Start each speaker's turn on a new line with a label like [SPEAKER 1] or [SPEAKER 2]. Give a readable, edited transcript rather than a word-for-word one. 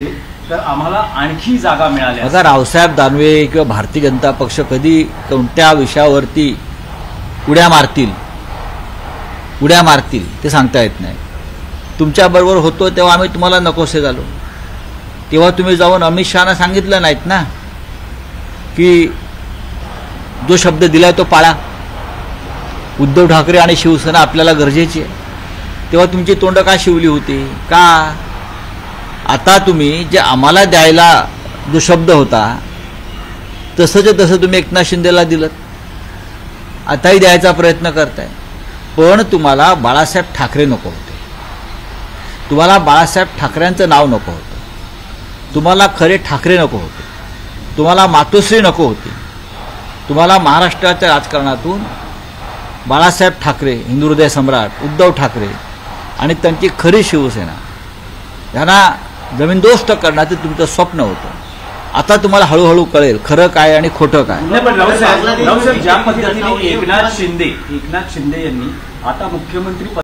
[SPEAKER 1] तर आम्हाला आणखी जागा मिळाल्या।
[SPEAKER 2] बघा, रावसाहेब दानवे किंवा भारतीय जनता पक्ष कधी कोणत्या विषयावरती उड्या मारतील ते सांगता येत नाही। तुमच्याबरोबर होतो तेव्हा आम्ही तुम्हाला नकोसे झालो, तेव्हा तुम्ही जाऊन अमित शहाना सांगितलं नाहीत ना की जो शब्द दिलाय तो पाळा, उद्धव ठाकरे आणि शिवसेना आपल्याला गरजेची आहे। तेव्हा तुमची तोंड का शिवली होती का? आता तुम्ही जे आम्हाला द्यायला जो शब्द होता तसं तुम्ही एकनाथ शिंदेला दिलं, आताही द्यायचा प्रयत्न करताय। पण तुम्हाला बाळासाहेब ठाकरे नको होते, तुम्हाला बाळासाहेब ठाकरेंचं नाव नको होतं, तुम्हाला खरे ठाकरे नको होते, तुम्हाला मातोश्री नको होती, तुम्हाला महाराष्ट्राच्या राजकारणातून बाळासाहेब ठाकरे, हिंदू हृदय सम्राट उद्धव ठाकरे आणि त्यांची खरी शिवसेना यांना जमीनदोस्त करण्याचं तुमचं स्वप्न होतं। आता तुम्हाला हळूहळू कळेल खरं काय आणि खोटं काय।
[SPEAKER 1] पण रावसाहेब ज्या पद्धतीने एकनाथ शिंदे यांनी आता मुख्यमंत्री